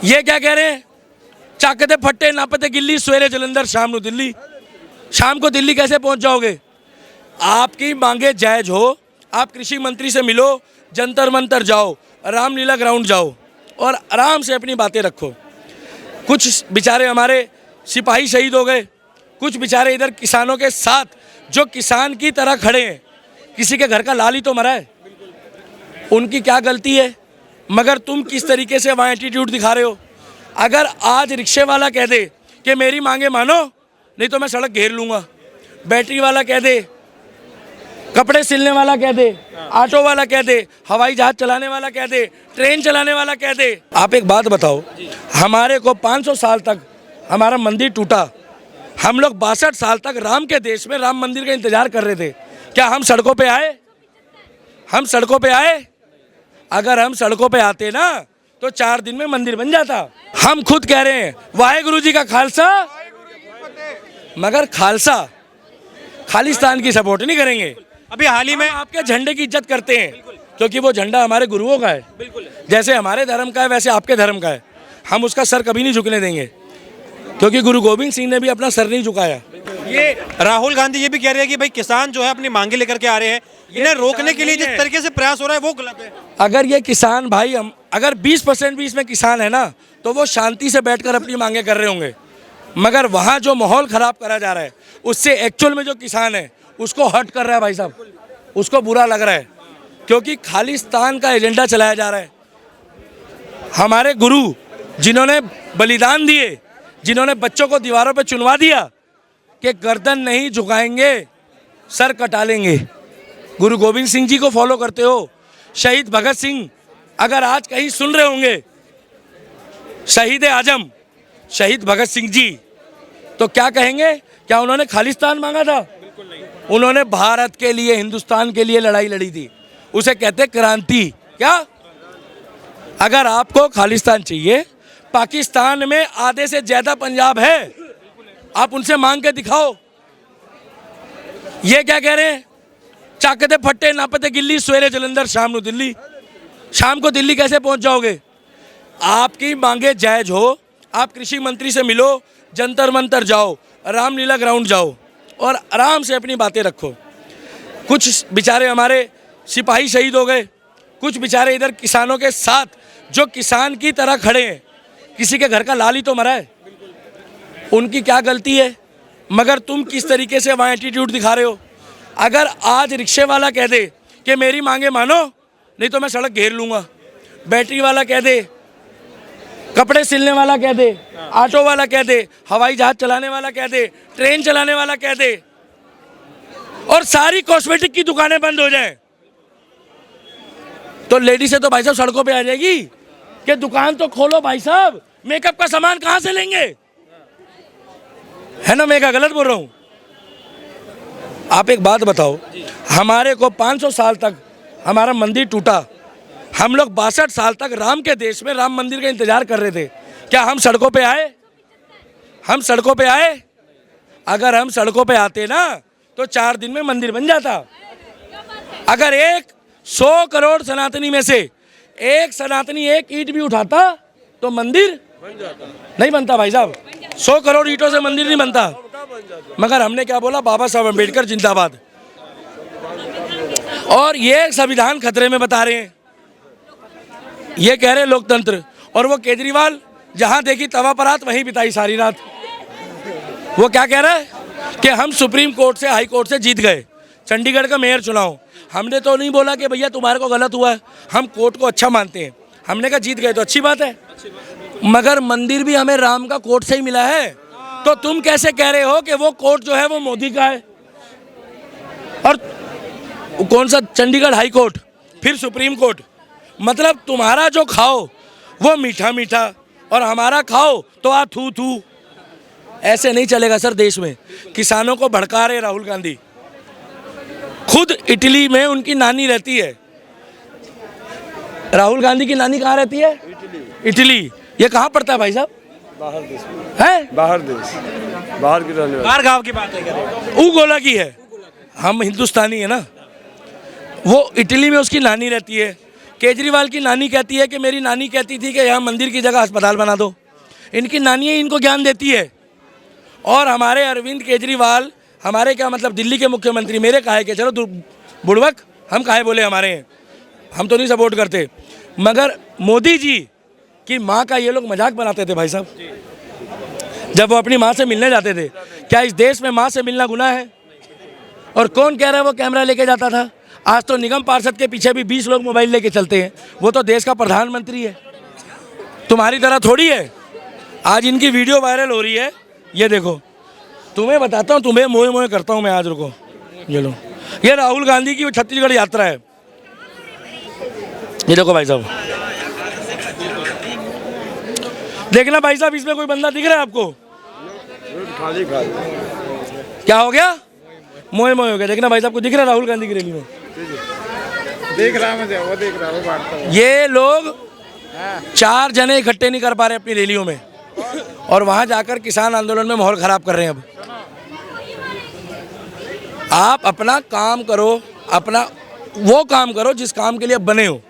ये क्या कह रहे हैं, चाकते फट्टे नापते गिल्ली, सवेरे जलंधर शाम को दिल्ली। शाम को दिल्ली कैसे पहुंच जाओगे? आपकी मांगे जायज हो, आप कृषि मंत्री से मिलो, जंतर मंतर जाओ, रामलीला ग्राउंड जाओ और आराम से अपनी बातें रखो। कुछ बेचारे हमारे सिपाही शहीद हो गए, कुछ बेचारे इधर किसानों के साथ जो किसान की तरह खड़े हैं, किसी के घर का लाल ही तो मरा है, उनकी क्या गलती है? मगर तुम किस तरीके से वहाँ एटीट्यूड दिखा रहे हो। अगर आज रिक्शे वाला कह दे कि मेरी मांगे मानो नहीं तो मैं सड़क घेर लूँगा, बैटरी वाला कह दे, कपड़े सिलने वाला कह दे, ऑटो वाला कह दे, हवाई जहाज चलाने वाला कह दे, ट्रेन चलाने वाला कह दे। आप एक बात बताओ, हमारे को 500 साल तक हमारा मंदिर टूटा, हम लोग 62 साल तक राम के देश में राम मंदिर का इंतजार कर रहे थे। क्या हम सड़कों पे आए? हम सड़कों पे आए? अगर हम सड़कों पे आते ना तो 4 दिन में मंदिर बन जाता। हम खुद कह रहे हैं वाहेगुरु जी का खालसा, मगर खालसा खालिस्तान की सपोर्ट नहीं करेंगे। अभी हाल ही में आपके झंडे की इज्जत करते हैं क्योंकि वो झंडा हमारे गुरुओं का है, जैसे हमारे धर्म का है वैसे आपके धर्म का है। हम उसका सर कभी नहीं झुकने देंगे क्योंकि गुरु गोविंद सिंह ने भी अपना सर नहीं झुकाया। ये राहुल गांधी ये भी कह रहे हैं कि भाई किसान जो है अपनी मांगे लेकर के आ रहे हैं, इन्हें रोकने के लिए जिस तरीके से प्रयास हो रहा है वो गलत है। अगर ये किसान भाई, हम अगर 20% भी इसमें किसान है ना तो वो शांति से बैठकर अपनी मांगे कर रहे होंगे, मगर वहाँ जो माहौल खराब करा जा रहा है उससे एक्चुअल में जो किसान है उसको हर्ट कर रहा है भाई साहब, उसको बुरा लग रहा है क्योंकि खालिस्तान का एजेंडा चलाया जा रहा है। हमारे गुरु जिन्होंने बलिदान दिए, जिन्होंने बच्चों को दीवारों पे चुनवा दिया कि गर्दन नहीं झुकाएंगे सर कटा लेंगे, गुरु गोविंद सिंह जी को फॉलो करते हो। शहीद भगत सिंह अगर आज कहीं सुन रहे होंगे, शहीद आजम शहीद भगत सिंह जी, तो क्या कहेंगे? क्या उन्होंने खालिस्तान मांगा था? उन्होंने भारत के लिए, हिंदुस्तान के लिए लड़ाई लड़ी थी, उसे कहते क्रांति। क्या अगर आपको खालिस्तान चाहिए, पाकिस्तान में आधे से ज्यादा पंजाब है, आप उनसे मांग के दिखाओ। ये क्या कह रहे हैं, चाकते फट्टे नापते गिल्ली, सवेरे जलंधर शाम को दिल्ली। शाम को दिल्ली कैसे पहुंच जाओगे? आपकी मांगे जायज हो, आप कृषि मंत्री से मिलो, जंतर मंतर जाओ, रामलीला ग्राउंड जाओ और आराम से अपनी बातें रखो। कुछ बेचारे हमारे सिपाही शहीद हो गए, कुछ बेचारे इधर किसानों के साथ जो किसान की तरह खड़े हैं, किसी के घर का लाल ही तो मरा है, उनकी क्या गलती है? मगर तुम किस तरीके से वहाँ एटीट्यूड दिखा रहे हो। अगर आज रिक्शे वाला कह दे कि मेरी मांगे मानो नहीं तो मैं सड़क घेर लूँगा, बैटरी वाला कह दे, कपड़े सिलने वाला कह दे, ऑटो वाला कह दे, हवाई जहाज चलाने वाला कह दे, ट्रेन चलाने वाला कह दे और सारी कॉस्मेटिक की दुकानें बंद हो जाएं, तो लेडी से तो भाई साहब सड़कों पे आ जाएगी कि दुकान तो खोलो भाई साहब, मेकअप का सामान कहाँ से लेंगे? है ना, मैं क्या गलत बोल रहा हूँ? आप एक बात बताओ, हमारे को 500 साल तक हमारा मंदिर टूटा, हम लोग 62 साल तक राम के देश में राम मंदिर का इंतजार कर रहे थे। क्या हम सड़कों पे आए? हम सड़कों पे आए? अगर हम सड़कों पे आते ना तो 4 दिन में मंदिर बन जाता। अगर 100 करोड़ सनातनी में से एक सनातनी एक ईंट भी उठाता तो मंदिर बन जाता। नहीं बनता भाई साहब, 100 करोड़ ईंटों से मंदिर नहीं बनता। मगर हमने क्या बोला, बाबा साहब अम्बेडकर जिंदाबाद, और ये संविधान खतरे में बता रहे हैं, ये कह रहे लोकतंत्र, और वो केजरीवाल जहां देखी तवा परात वहीं बिताई सारी रात। वो क्या कह रहा है कि हम सुप्रीम कोर्ट से, हाई कोर्ट से जीत गए चंडीगढ़ का मेयर चुनाव। हमने तो नहीं बोला कि भैया तुम्हारे को गलत हुआ है, हम कोर्ट को अच्छा मानते हैं, हमने कहा जीत गए तो अच्छी बात है, मगर मंदिर भी हमें राम का कोर्ट से ही मिला है, तो तुम कैसे कह रहे हो कि वो कोर्ट जो है वो मोदी का है? और कौन सा चंडीगढ़ हाई कोर्ट, फिर सुप्रीम कोर्ट, मतलब तुम्हारा जो खाओ वो मीठा मीठा और हमारा खाओ तो आ थू थू। ऐसे नहीं चलेगा सर देश में। किसानों को भड़का रहे राहुल गांधी, खुद इटली में उनकी नानी रहती है। राहुल गांधी की नानी कहाँ रहती है? इटली। ये कहाँ पड़ता है भाई साहब? बाहर देश है, बाहर देश, बाहर की रहने वाली। बाहर गांव की बात है, गोला की है, हम हिंदुस्तानी है ना। वो इटली में उसकी नानी रहती है, केजरीवाल की नानी कहती है कि मेरी नानी कहती थी कि यहाँ मंदिर की जगह अस्पताल बना दो। इनकी नानी इनको ज्ञान देती है। और हमारे अरविंद केजरीवाल, हमारे क्या मतलब दिल्ली के मुख्यमंत्री मेरे काहे के, चलो बुड़वक हम काहे बोले हमारे हैं, हम तो नहीं सपोर्ट करते, मगर मोदी जी की माँ का ये लोग मजाक बनाते थे भाई साहब। जब वो अपनी माँ से मिलने जाते थे, क्या इस देश में माँ से मिलना गुनाह है? और कौन कह रहा है वो कैमरा लेके जाता था? आज तो निगम पार्षद के पीछे भी 20 लोग मोबाइल लेके चलते हैं। वो तो देश का प्रधानमंत्री है, तुम्हारी तरह थोड़ी है। आज इनकी वीडियो वायरल हो रही है, ये देखो, तुम्हें बताता हूँ, तुम्हें मोए मोए करता हूँ मैं आज, रुको। ये लो, ये राहुल गांधी की छत्तीसगढ़ यात्रा है। ये देखो भाई साहब, देखना भाई साहब, इसमें कोई बंदा दिख रहा है आपको? खाली खाली क्या हो गया? मोए मोए हो गया। देखना भाई साहब को दिख रहा है राहुल गांधी की रैली में? देख रहा मुझे, वो देख रहा, वो बांटता है। ये लोग 4 जने इकट्ठे नहीं कर पा रहे अपनी रैलियों में, और वहां जाकर किसान आंदोलन में माहौल खराब कर रहे हैं। अब आप अपना काम करो, अपना वो काम करो जिस काम के लिए अब बने हो,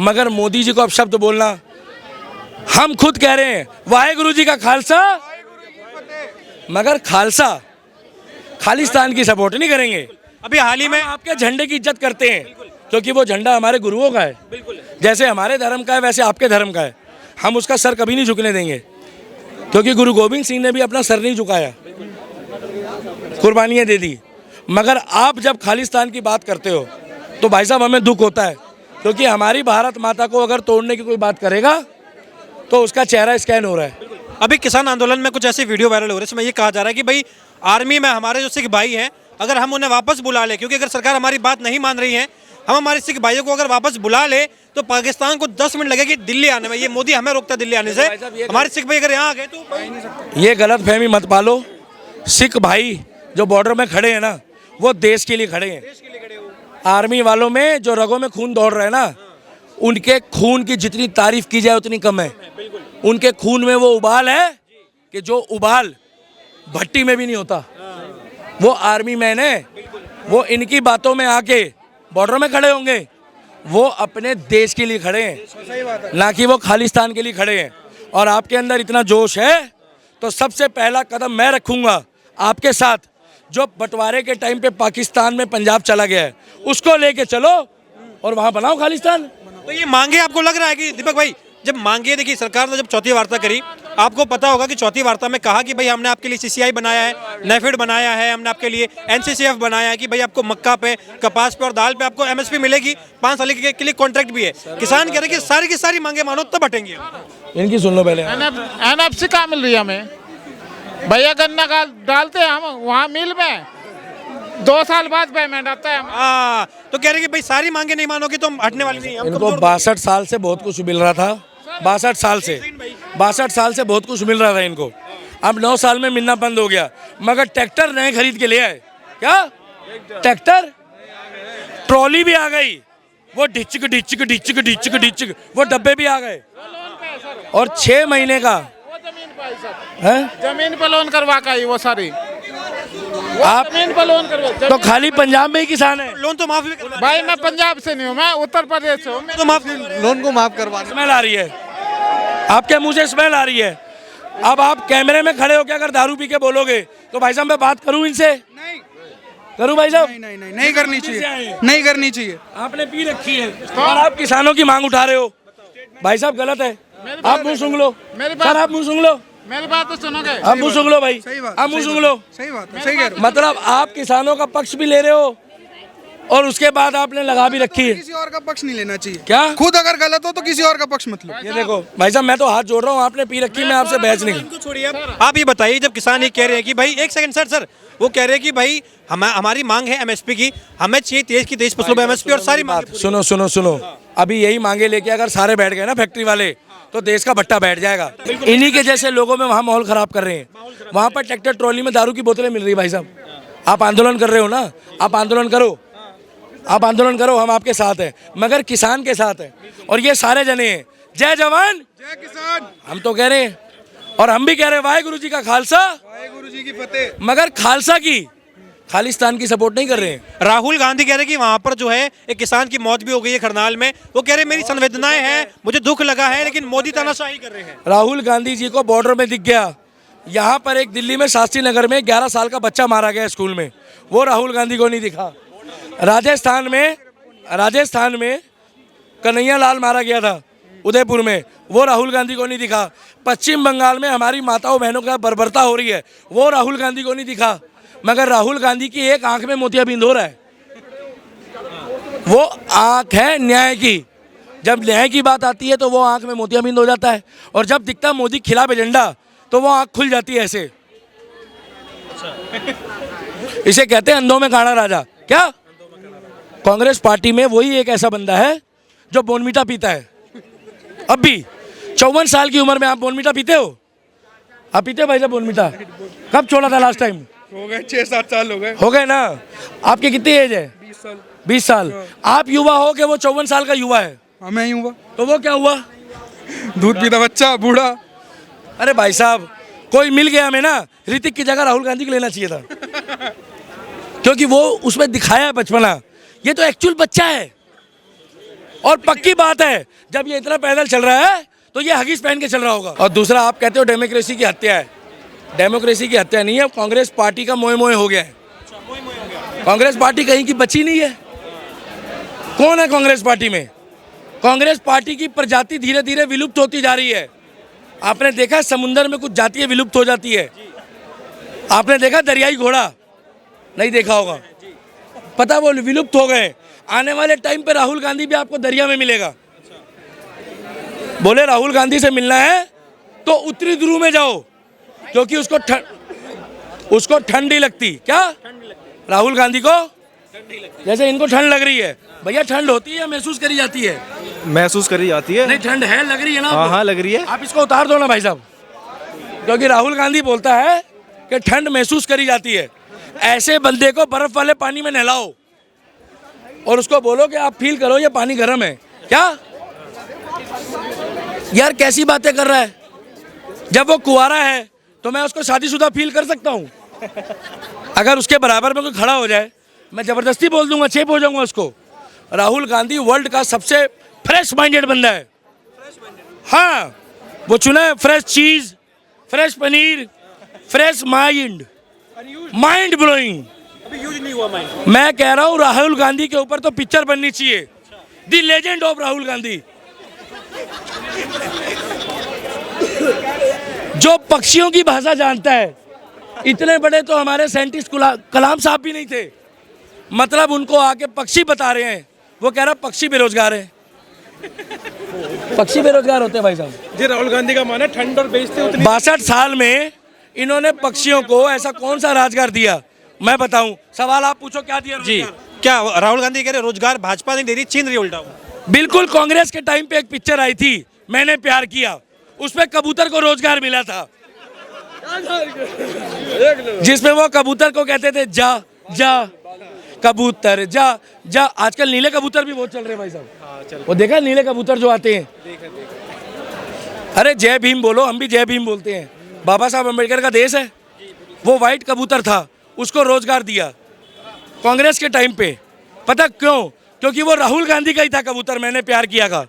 मगर मोदी जी को अब शब्द बोलना, हम खुद कह रहे हैं वाहेगुरु जी का खालसा, मगर खालसा खालिस्तान की सपोर्ट नहीं करेंगे। अभी हाल ही में आपके झंडे की इज्जत करते हैं, क्योंकि वो झंडा हमारे गुरुओं का है। जैसे हमारे धर्म का है वैसे आपके धर्म का है, हम उसका सर कभी नहीं झुकने देंगे, क्योंकि गुरु गोविंद सिंह ने भी अपना सर नहीं झुकाया, कुर्बानियाँ दे दी। मगर आप जब खालिस्तान की बात करते हो तो भाई साहब हमें दुख होता है, क्योंकि हमारी भारत माता को अगर तोड़ने की कोई बात करेगा तो उसका चेहरा स्कैन हो रहा है। अभी किसान आंदोलन में कुछ ऐसे वीडियो वायरल हो रहे हैं, इसमें ये कहा जा रहा है कि भाई आर्मी में हमारे जो सिख भाई हैं, अगर हम उन्हें वापस बुला ले, क्योंकि अगर सरकार हमारी बात नहीं मान रही है, हम हमारे सिख भाइयों को अगर वापस बुला ले तो पाकिस्तान को 10 मिनट लगेगी दिल्ली आने में। ये मोदी हमें रोकता है दिल्ली आने से, हमारे सिख भाई अगर यहाँ आ गए तो ये गलत फहमी मत पालो। सिख भाई जो बॉर्डर में खड़े हैं ना, वो देश के लिए खड़े हैं। आर्मी वालों में जो रगों में खून दौड़ रहा है ना, उनके खून की जितनी तारीफ की जाए उतनी कम है। उनके खून में वो उबाल है कि जो उबाल भट्टी में भी नहीं होता। वो आर्मी मैन है, वो इनकी बातों में आके बॉर्डर में खड़े होंगे, वो अपने देश के लिए खड़े हैं, ना कि वो खालिस्तान के लिए खड़े हैं। और आपके अंदर इतना जोश है तो सबसे पहला कदम मैं रखूंगा आपके साथ, जो बंटवारे के टाइम पे पाकिस्तान में पंजाब चला गया है, उसको लेके चलो और वहां बनाओ खालिस्तान। तो ये मांगे आपको लग रहा है कि दीपक भाई, जब मांगे, देखिए सरकार ने जब चौथी वार्ता करी, आपको पता होगा कि चौथी वार्ता में कहा कि भाई हमने आपके लिए सीसीआई बनाया है, नेफेड बनाया है, हमने आपके लिए एनसीसीएफ बनाया है कि भाई आपको मक्का पे, कपास पे और दाल पे आपको एमएसपी मिलेगी, 5 साल के लिए कॉन्ट्रैक्ट भी है। किसान कह रहे हैं कि सारी की सारी मांगे मानो तब हटेंगे। इनकी सुन लो पहले। एनएफसी कहाँ मिल रही है हमें? भैया गन्ना का डालते हैं हम वहाँ मिल में, 2 साल बाद पेमेंट आता है। हाँ, तो कह रहे हैं कि भाई सारी मांगे नहीं मानोगे तो हम हटने वाले नहीं हैं। इनको 62 साल से बहुत कुछ मिल रहा था, 62 साल से बहुत कुछ मिल रहा था इनको। अब 9 साल में मिलना बंद हो गया, मगर ट्रैक्टर नए खरीद के ले आए। क्या ट्रैक्टर? ट्रॉली भी आ गई, वो ढिचक ढिचक ढिचक ढिचक ढिचक, वो डब्बे भी आ गए। और 6 महीने का है, जमीन पर लोन करवा का ही वो सारी, आप जमीन पर लोन करवा। तो खाली पंजाब में ही किसान है। लोन तो माफ भी करवा भाई मैं पंजाब से नहीं हूँ, मैं उत्तर प्रदेश से हूँ। तो माफ लोन को माफ करवाना। स्मेल आ रही है, आपके मुंह से स्मेल आ रही है। अब आप कैमरे में खड़े होकर अगर दारू पी के बोलोगे तो भाई साहब मैं बात करूं इनसे? नहीं करूं भाई साहब? नहीं करनी चाहिए, नहीं करनी चाहिए। आपने पी रखी है और आप किसानों की मांग उठा रहे हो, भाई साहब गलत है। आप मुंह सूंघ लो सर, आप मुंह सूंघ लो, मेरी बात तो सुनोगे? आप मुंह सूंघ लो भाई, सही बात, आप मुंह सूंघ लो। सही बात है, सही कह रहे हो। मतलब आप किसानों का पक्ष भी ले रहे हो और उसके बाद आपने लगा भी रखी है। किसी और का पक्ष नहीं लेना चाहिए। क्या? खुद अगर गलत हो तो किसी और का पक्ष मत लो। ये देखो भाई साहब, मैं तो हाथ जोड़ रहा हूँ, आपने पी रखी, मैं आपसे बहस नहीं कर। छोड़िए आप ये बताइए, जब किसान ये कह रहे हैं कि भाई, एक सेकंड सर, वो कह रहे हैं कि भाई हमारी मांग है एमएसपी की, हमें चाहिए तेज फसलों में एमएसपी और सारी मांग। सुनो, अभी यही मांगे लेके अगर सारे बैठ गए ना फैक्ट्री वाले, तो देश का भट्टा बैठ जाएगा। इन्हीं के जैसे लोगों में वहाँ माहौल खराब कर रहे हैं। वहाँ पर ट्रैक्टर ट्रॉली में दारू की बोतलें मिल रही भाई साहब। आप आंदोलन कर रहे हो ना, आप आंदोलन करो, हम आपके साथ हैं, मगर किसान के साथ हैं। और ये सारे जने हैं, जय जवान जय किसान, हम तो कह रहे हैं, और हम भी कह रहे हैं वाहेगुरु जी का खालसा, वाहेगुरु जी की फतेह। मगर खालसा की खालिस्तान की सपोर्ट नहीं कर रहे हैं। राहुल गांधी कह रहे हैं कि वहां पर जो है एक किसान की मौत भी हो गई है करनाल में। वो कह रहे हैं मेरी संवेदनाएं हैं, मुझे दुख लगा है, लेकिन मोदी तानाशाही कर रहे हैं। राहुल गांधी जी को बॉर्डर में दिख गया। यहाँ पर एक दिल्ली में शास्त्री नगर में 11 साल का बच्चा मारा गया स्कूल में, वो राहुल गांधी को नहीं दिखा। राजस्थान में कन्हैया लाल मारा गया था उदयपुर में, वो राहुल गांधी को नहीं दिखा। पश्चिम बंगाल में हमारी माताओं बहनों का बर्बरता हो रही है, वो राहुल गांधी को नहीं दिखा। मगर राहुल गांधी की एक आंख में मोतियाबिंद हो रहा है, वो आंख है न्याय की। जब न्याय की बात आती है तो वो आंख में मोतियाबिंद हो जाता है, और जब दिखता मोदी खिलाफ एजेंडा तो वो आंख खुल जाती है ऐसे। इसे कहते हैं अंधों में काड़ा राजा। क्या कांग्रेस पार्टी में वही एक ऐसा बंदा है जो बोनमीटा पीता है। अब भी 54 साल की उम्र में आप बोनमीटा पीते हो? आप पीते हो भाई साहब बोनमीटा? कब छोड़ा था लास्ट टाइम? हो गए 6-7 साल हो गए ना। आपकी कितनी एज है? 20 साल। आप युवा हो कि वो 54 साल का युवा है? हाँ मैं ही हुआ, तो वो क्या हुआ? दूध पीता बच्चा बूढ़ा। अरे भाई साहब, कोई मिल गया हमें ना, ऋतिक की जगह राहुल गांधी को लेना चाहिए था, क्योंकि वो उसमें दिखाया है बचपना। ये तो एक्चुअल बच्चा है। और पक्की बात है, जब ये इतना पैदल चल रहा है तो ये हगीज पहन के चल रहा होगा। और दूसरा, आप कहते हो डेमोक्रेसी की हत्या है। डेमोक्रेसी की हत्या नहीं है, कांग्रेस पार्टी का मोए मोए हो गया है। कांग्रेस पार्टी कहीं की बची नहीं है। कौन है कांग्रेस पार्टी में? कांग्रेस पार्टी की प्रजाति धीरे धीरे विलुप्त होती जा रही है। आपने देखा समुंदर में कुछ जातियां विलुप्त हो जाती है। आपने देखा दरियाई घोड़ा? नहीं देखा होगा। पता, वो विलुप्त हो गए। आने वाले टाइम पे राहुल गांधी भी आपको दरिया में मिलेगा। बोले राहुल गांधी से मिलना है तो उत्तरी ध्रुव में जाओ, क्योंकि उसको ठंड नहीं लगती। क्या राहुल गांधी को? जैसे इनको ठंड लग रही है। भैया ठंड होती है या महसूस करी जाती है? महसूस करी जाती है। नहीं, ठंड है, लग रही है ना? हाँ लग रही है। आप इसको उतार दो ना भाई साहब, क्योंकि राहुल गांधी बोलता है कि ठंड महसूस करी जाती है। ऐसे बंदे को बर्फ वाले पानी में नहलाओ और उसको बोलो कि आप फील करो ये पानी गर्म है। क्या यार, कैसी बातें कर रहा है? जब वो कुंवारा है तो मैं उसको शादीशुदा फील कर सकता हूँ। अगर उसके बराबर में कोई खड़ा हो जाए, मैं जबरदस्ती बोल दूंगा, चेप हो जाऊंगा उसको। राहुल गांधी वर्ल्ड का सबसे फ्रेश माइंडेड बंदा है। हाँ, वो चुना है फ्रेश चीज, fresh paneer, fresh mind, mind blowing. Use नहीं हुआ माइंड। मैं कह रहा हूँ राहुल गांधी के ऊपर तो पिक्चर बननी चाहिए, the legend of Rahul Gandhi. जो पक्षियों की भाषा जानता है। इतने बड़े तो हमारे साइंटिस्ट कलाम साहब भी नहीं थे, मतलब उनको आके पक्षी बता रहे हैं। वो कह रहा पक्षी बेरोजगार है। पक्षी बेरोजगार होते हैं भाई साहब। जी, राहुल गांधी का माना ठंड और बेचते 62 साल में इन्होंने पक्षियों को ऐसा कौन सा रोजगार दिया? मैं बताऊं, सवाल आप पूछो, क्या दिया जी, रोजगार? क्या राहुल गांधी कह रहे रोजगार भाजपा नहीं दे रही, छीन रही उल्टा? बिल्कुल। कांग्रेस के टाइम पे एक पिक्चर आई थी, मैंने प्यार किया, उसमें कबूतर को रोजगार मिला था, जिसमें वो कबूतर को कहते थे जा जा कबूतर जा जा। आजकल नीले कबूतर भी बहुत चल रहे हैं भाई साहब। वो देखा नीले कबूतर जो आते हैं? अरे जय भीम बोलो, हम भी जय भीम बोलते हैं। बाबा साहब अम्बेडकर का देश है। वो वाइट कबूतर था, उसको रोजगार दिया कांग्रेस के टाइम पे। पता क्यों? क्योंकि वो राहुल गांधी का ही था कबूतर, मैंने प्यार किया का।